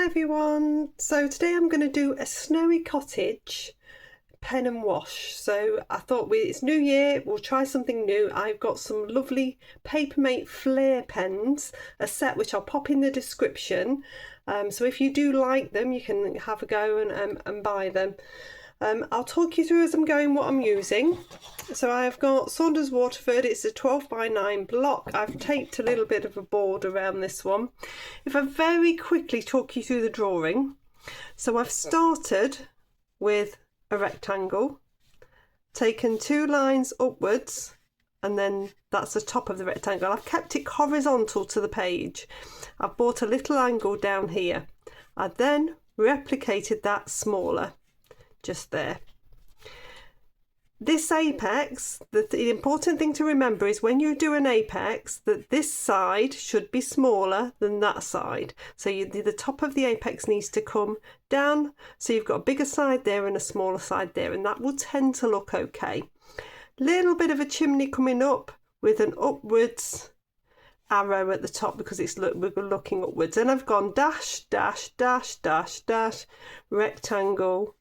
everyone, so today I'm going to do a snowy cottage pen and wash. So I thought it's New Year, we'll try something new. I've got some lovely Papermate Flair pens, a set which I'll pop in the description. So if you do like them, you can have a go and buy them. I'll talk you through as I'm going what I'm using. So I've got Saunders Waterford, it's a 12x9 block. I've taped a little bit of a board around this one. If I very quickly talk you through the drawing. So I've started with a rectangle, taken 2 lines upwards, and then that's the top of the rectangle. I've kept it horizontal to the page. I've brought a little angle down here. I then replicated that smaller, just there. This apex, the important thing to remember is when you do an apex, that this side should be smaller than that side. So the top of the apex needs to come down, so you've got a bigger side there and a smaller side there, and that will tend to look okay. Little bit of a chimney coming up with an upwards arrow at the top because we're looking upwards. And I've gone dash, dash, dash, dash, dash, rectangle,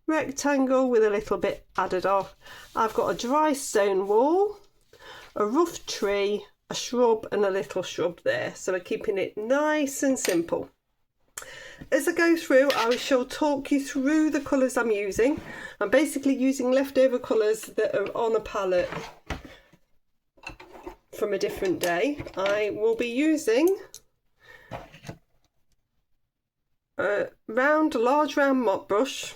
rectangle with a little bit added off. I've got a dry stone wall, a rough tree, a shrub and a little shrub there. So we're keeping it nice and simple. As I go through, I shall talk you through the colours I'm using. I'm basically using leftover colours that are on a palette from a different day. I will be using a large round mop brush,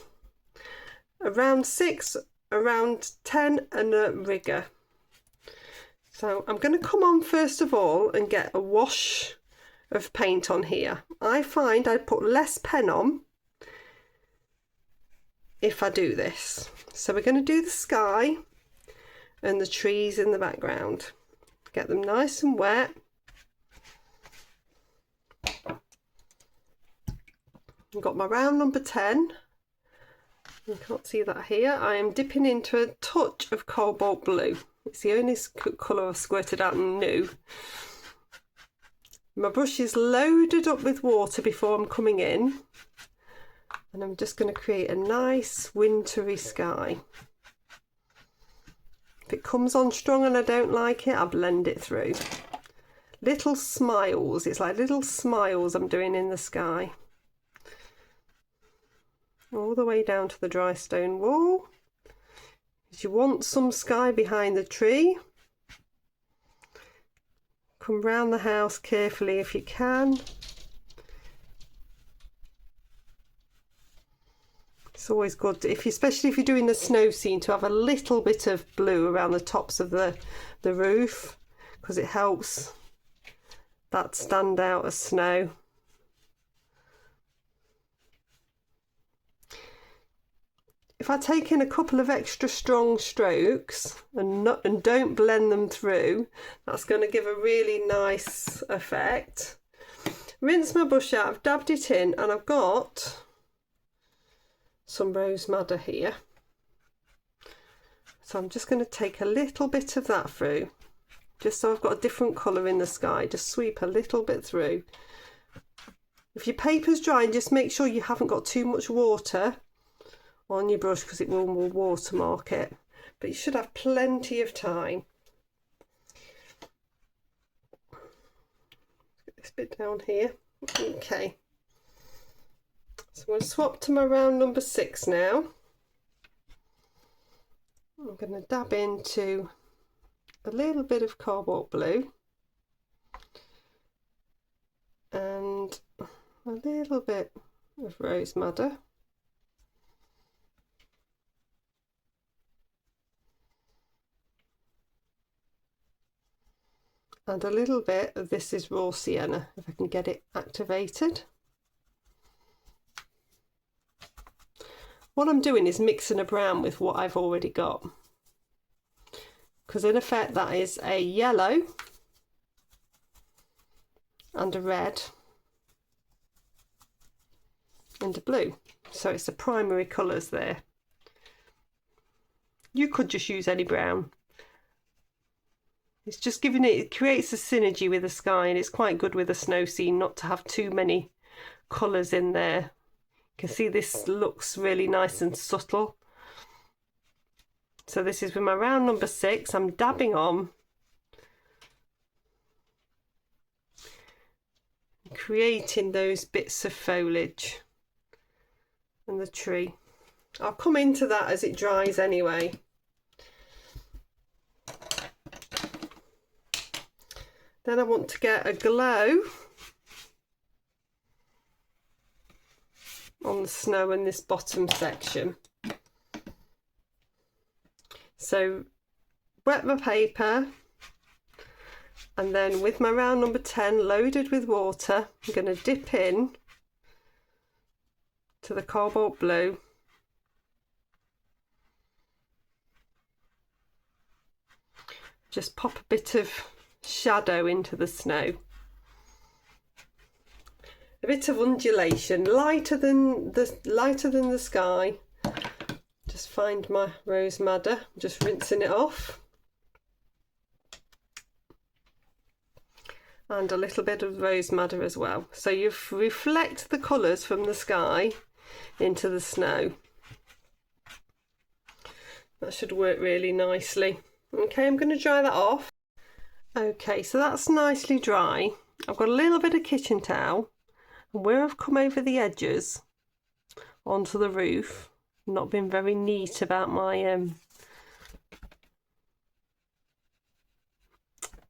around 6, around 10 and a rigger. So I'm going to come on first of all and get a wash of paint on here. I find I put less pen on if I do this. So we're going to do the sky and the trees in the background. Get them nice and wet. I've got my round number 10. You can't see that here. I am dipping into a touch of cobalt blue. It's the only colour I've squirted out new. My brush is loaded up with water before I'm coming in, and I'm just going to create a nice wintry sky. If it comes on strong and I don't like it, I'll blend it through. Little smiles, it's like little smiles I'm doing in the sky. All the way down to the dry stone wall. Because you want some sky behind the tree. Come round the house carefully if you can. It's always good, especially if you're doing a snow scene, to have a little bit of blue around the tops of the roof, because it helps that stand out as snow. If I take in a couple of extra strong strokes and don't blend them through, that's going to give a really nice effect. Rinse my brush out, I've dabbed it in, and I've got some rose madder here. So I'm just going to take a little bit of that through, just so I've got a different colour in the sky. Just sweep a little bit through. If your paper's drying, just make sure you haven't got too much water on your brush, because it will watermark it, but you should have plenty of time. Get this bit down here. Okay, so I'm going to swap to my round number 6 now. I'm going to dab into a little bit of cobalt blue and a little bit of rose madder. And a little bit of this is raw sienna, if I can get it activated. What I'm doing is mixing a brown with what I've already got, because in effect that is a yellow and a red and a blue. So it's the primary colours there. You could just use any brown. It's just it creates a synergy with the sky, and it's quite good with a snow scene not to have too many colours in there. You can see this looks really nice and subtle. So this is with my round number 6. I'm dabbing on, creating those bits of foliage and the tree. I'll come into that as it dries anyway. Then I want to get a glow on the snow in this bottom section. So wet my paper, and then with my round number 10 loaded with water, I'm going to dip in to the cobalt blue. Just pop a bit of shadow into the snow. A bit of undulation, lighter than the sky. Just find my rose madder, just rinsing it off. And a little bit of rose madder as well. So you reflect the colours from the sky into the snow. That should work really nicely. Okay, I'm going to dry that off. Okay, so that's nicely dry. I've got a little bit of kitchen towel, and where I've come over the edges onto the roof, not been very neat about my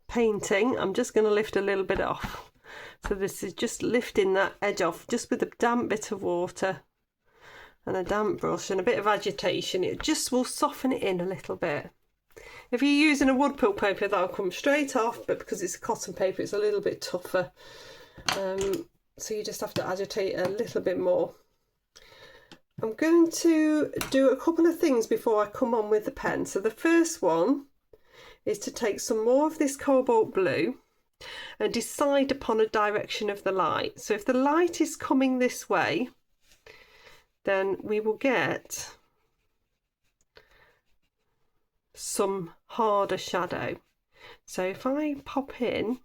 painting, I'm just going to lift a little bit off. So this is just lifting that edge off just with a damp bit of water and a damp brush and a bit of agitation. It just will soften it in a little bit. If you're using a wood quilt paper, that'll come straight off, but because it's a cotton paper, it's a little bit tougher. So you just have to agitate a little bit more. I'm going to do a couple of things before I come on with the pen. So the first one is to take some more of this cobalt blue and decide upon a direction of the light. So if the light is coming this way, then we will get some harder shadow. So if I pop in,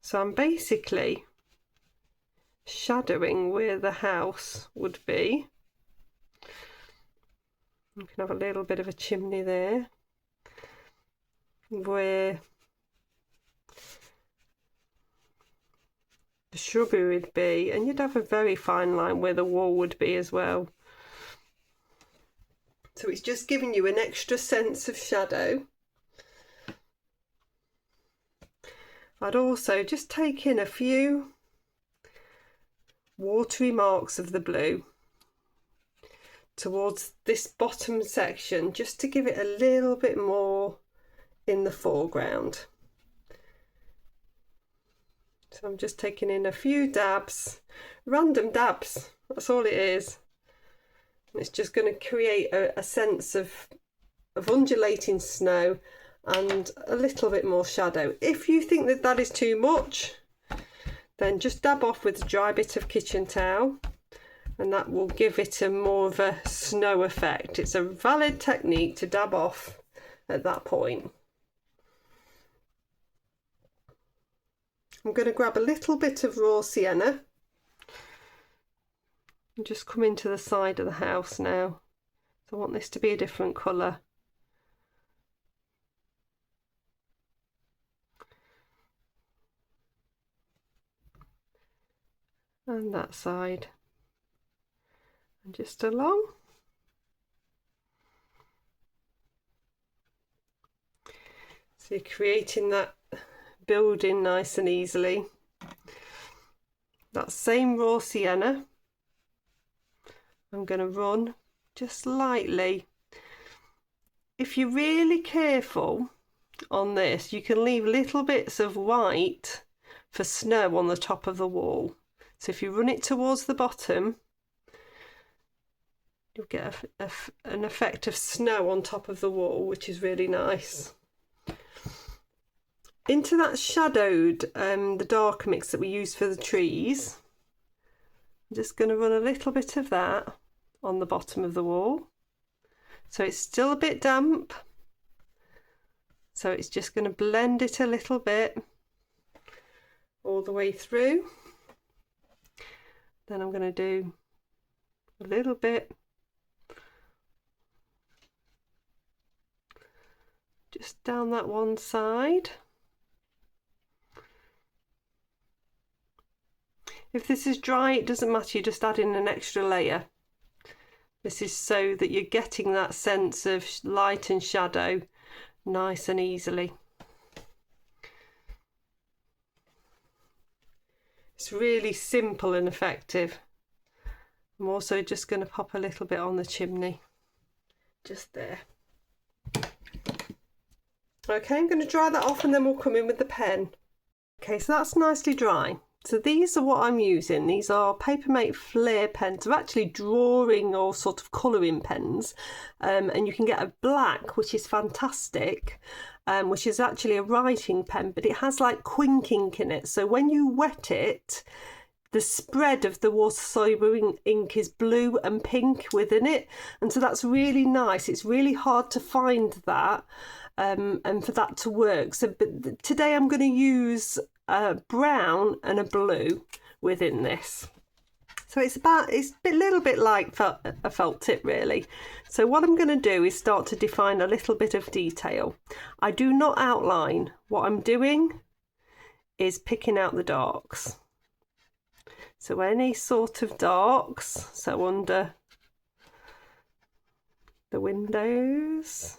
so I'm basically shadowing where the house would be. You can have a little bit of a chimney there, where the shrubbery would be, and you'd have a very fine line where the wall would be as well. So it's just giving you an extra sense of shadow. I'd also just take in a few watery marks of the blue towards this bottom section, just to give it a little bit more in the foreground. So I'm just taking in a few dabs, random dabs, that's all it is. It's just going to create a sense of undulating snow and a little bit more shadow. If you think that that is too much, then just dab off with a dry bit of kitchen towel, and that will give it a more of a snow effect. It's a valid technique to dab off at that point. I'm going to grab a little bit of raw sienna and just come into the side of the house now. So I want this to be a different colour. And that side. And just along. So you're creating that building nice and easily. That same raw sienna, I'm going to run just lightly. If you're really careful on this, you can leave little bits of white for snow on the top of the wall. So if you run it towards the bottom, you'll get an effect of snow on top of the wall, which is really nice. Into that shadowed, the dark mix that we use for the trees, I'm just going to run a little bit of that on the bottom of the wall. So it's still a bit damp, so it's just going to blend it a little bit. all the way through. Then I'm going to do a little bit just down that one side. If this is dry, it doesn't matter, you just add in an extra layer. This is so that you're getting that sense of light and shadow nice and easily. It's really simple and effective. I'm also just going to pop a little bit on the chimney, just there. Okay, I'm going to dry that off and then we'll come in with the pen. Okay, so that's nicely dry. So these are what I'm using. These are Papermate Flair pens. They're actually drawing or sort of colouring pens. And you can get a black, which is fantastic, which is actually a writing pen, but it has like quick ink in it. So when you wet it, the spread of the water-soluble ink is blue and pink within it. And so that's really nice. It's really hard to find that and for that to work. So but today I'm going to use a brown and a blue within this. So it's a little bit like a felt tip really. So what I'm going to do is start to define a little bit of detail. I do not outline. What I'm doing is picking out the darks. So any sort of darks, so under the windows.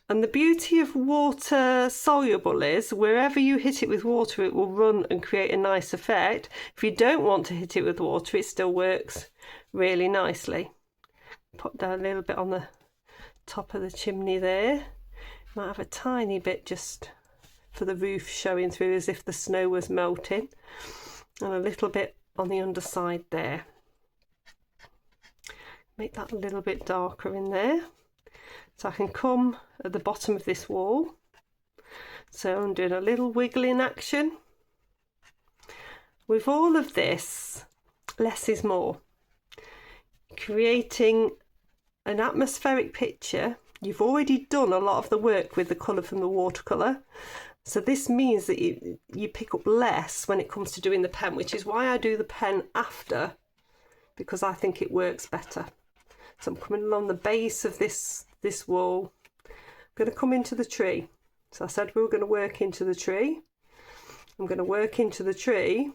And the beauty of water soluble is wherever you hit it with water, it will run and create a nice effect. If you don't want to hit it with water, it still works really nicely. Put down a little bit on the top of the chimney there. Might have a tiny bit just for the roof showing through as if the snow was melting. And a little bit on the underside there. Make that a little bit darker in there. So I can come at the bottom of this wall. So I'm doing a little wiggling action. With all of this, less is more. Creating an atmospheric picture. You've already done a lot of the work with the colour from the watercolour. So this means that you pick up less when it comes to doing the pen, which is why I do the pen after, because I think it works better. So I'm coming along the base of this wall. I'm going to come into the tree. So I said we were going to work into the tree. I'm going to work into the tree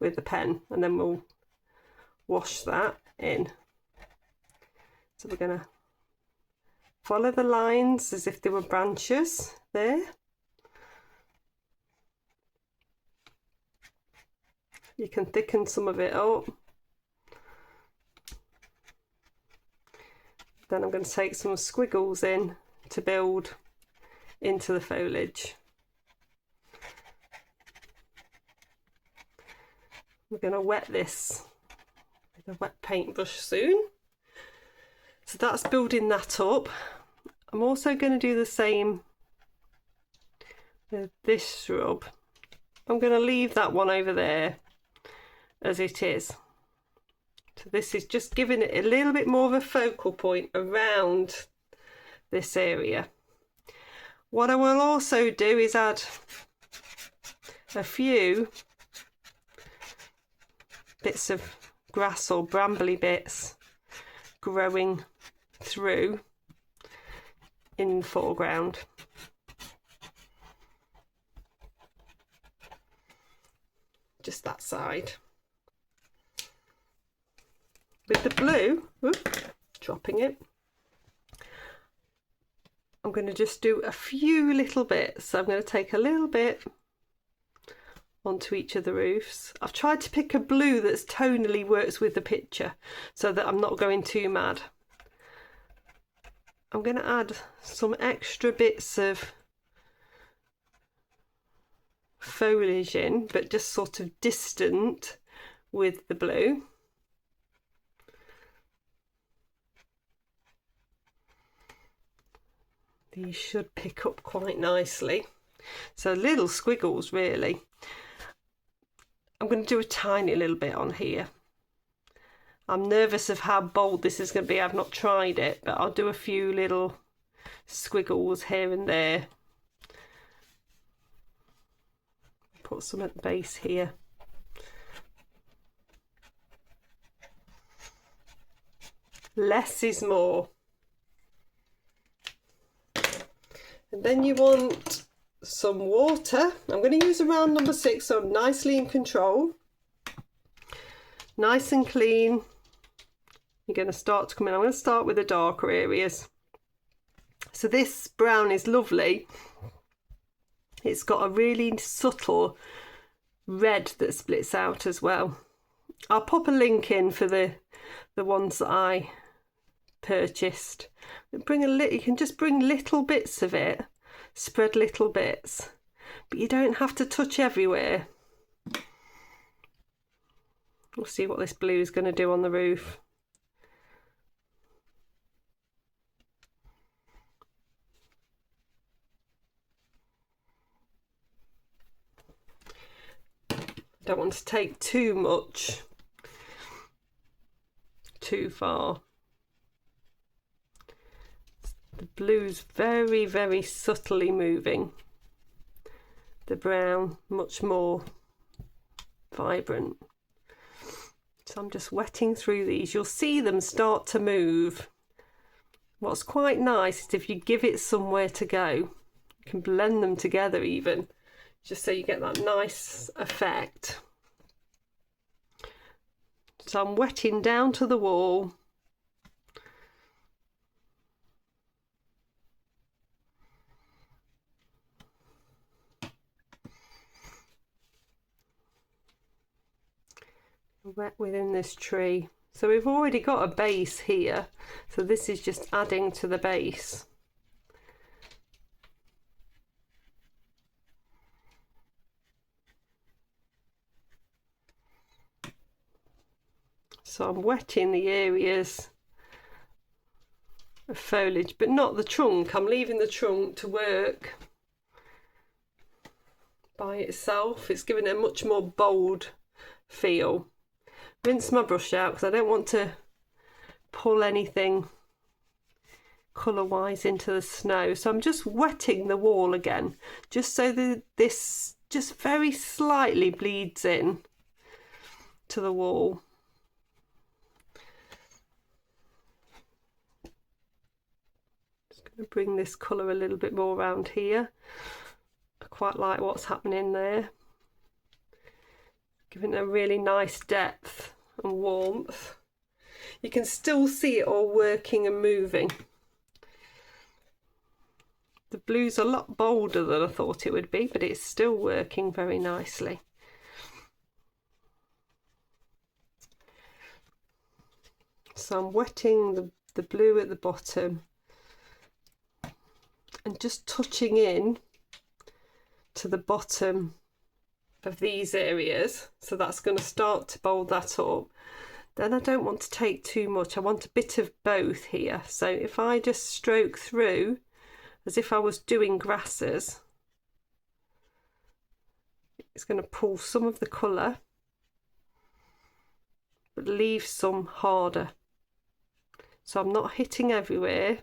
with the pen and then we'll wash that in. So we're going to follow the lines as if they were branches there. You can thicken some of it up. Then I'm going to take some squiggles in to build into the foliage. We're going to wet this with a wet paintbrush soon. So that's building that up. I'm also going to do the same with this shrub. I'm going to leave that one over there as it is. So this is just giving it a little bit more of a focal point around this area. What I will also do is add a few bits of grass or brambly bits growing through in the foreground. Just that side. With the blue, dropping it, I'm going to just do a few little bits. So I'm going to take a little bit onto each of the roofs. I've tried to pick a blue that's tonally works with the picture so that I'm not going too mad. I'm going to add some extra bits of foliage in, but just sort of distant with the blue. These should pick up quite nicely. So little squiggles really. I'm going to do a tiny little bit on here. I'm nervous of how bold this is going to be. I've not tried it, but I'll do a few little squiggles here and there. put some at the base here. Less is more. And then you want some water. I'm going to use a round number 6, so I'm nicely in control. Nice and clean. You're going to start to come in. I'm going to start with the darker areas. So this brown is lovely. It's got a really subtle red that splits out as well. I'll pop a link in for the ones that I purchased. Bring a little, you can just bring little bits of it, spread little bits, but you don't have to touch everywhere. We'll see what this blue is going to do on the roof. Don't want to take too much too far. The blue's very, very subtly moving. The brown much more vibrant. So I'm just wetting through these. You'll see them start to move. What's quite nice is if you give it somewhere to go, you can blend them together even, just so you get that nice effect. So I'm wetting down to the wall. Wet within this tree. So we've already got a base here, so this is just adding to the base. So I'm wetting the areas of foliage, but not the trunk. I'm leaving the trunk to work by itself. It's giving it a much more bold feel. Rinse my brush out because I don't want to pull anything colour wise into the snow. So I'm just wetting the wall again, just so that this just very slightly bleeds in to the wall. Just going to bring this colour a little bit more around here. I quite like what's happening there. Giving it a really nice depth and warmth. You can still see it all working and moving. The blue's a lot bolder than I thought it would be, but it's still working very nicely. So I'm wetting the blue at the bottom and just touching in to the bottom of these areas, so that's going to start to bold that up. Then I don't want to take too much. I want a bit of both here. So if I just stroke through as if I was doing grasses, it's going to pull some of the colour but leave some harder. So I'm not hitting everywhere.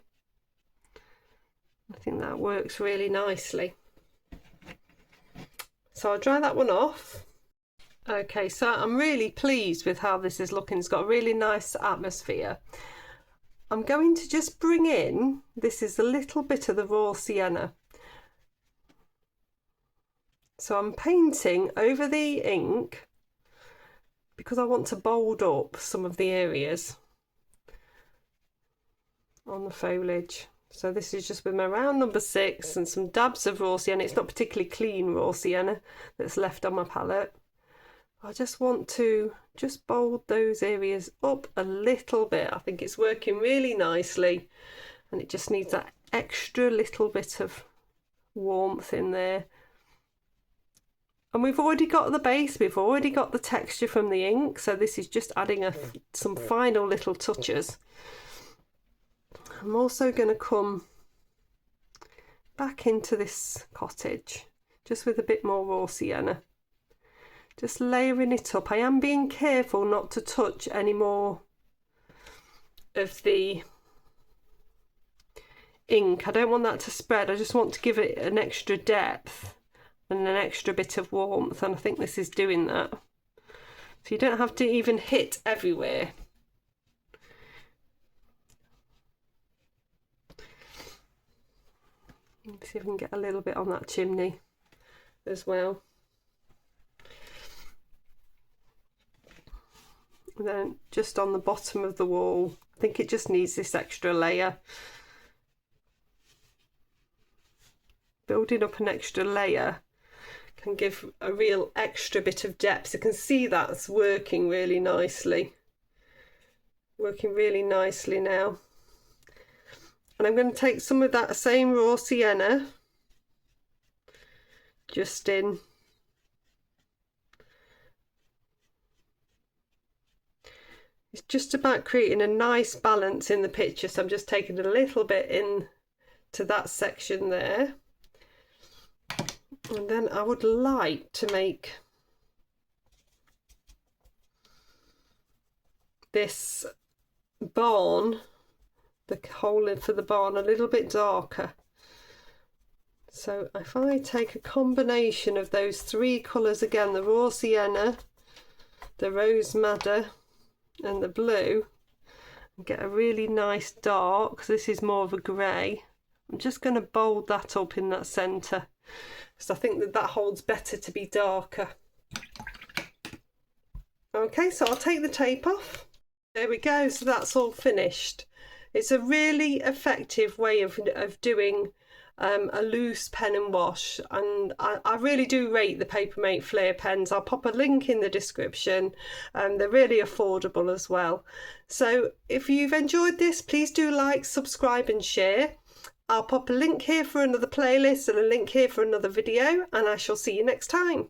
I think that works really nicely. So I'll dry that one off. Okay, so I'm really pleased with how this is looking. It's got a really nice atmosphere. I'm going to just bring in, this is a little bit of the raw sienna. So I'm painting over the ink because I want to bold up some of the areas on the foliage. So this is just with my round number 6 and some dabs of raw sienna. It's not particularly clean raw sienna that's left on my palette. I just want to just bold those areas up a little bit. I think it's working really nicely and it just needs that extra little bit of warmth in there. And we've already got the base, we've already got the texture from the ink, so this is just adding some final little touches. I'm also going to come back into this cottage just with a bit more raw sienna, just layering it up. I am being careful not to touch any more of the ink. I don't want that to spread. I just want to give it an extra depth and an extra bit of warmth, and I think this is doing that. So you don't have to even hit everywhere. Let's see if we can get a little bit on that chimney as well. And then just on the bottom of the wall, I think it just needs this extra layer. Building up an extra layer can give a real extra bit of depth. You can see that's working really nicely. Working really nicely now. And I'm going to take some of that same raw sienna just in. It's just about creating a nice balance in the picture, so I'm just taking a little bit in to that section there. And then I would like to make this barn, the hole in for the barn, a little bit darker. So if I take a combination of those three colours again, the raw sienna, the rose madder and the blue, and get a really nice dark, because this is more of a grey, I'm just going to bold that up in that centre, because I think that holds better to be darker. Okay, so I'll take the tape off. There we go, so that's all finished. It's a really effective way of doing a loose pen and wash, and I really do rate the Papermate Flair pens. I'll pop a link in the description, and they're really affordable as well. So if you've enjoyed this, please do like, subscribe and share. I'll pop a link here for another playlist and a link here for another video, and I shall see you next time.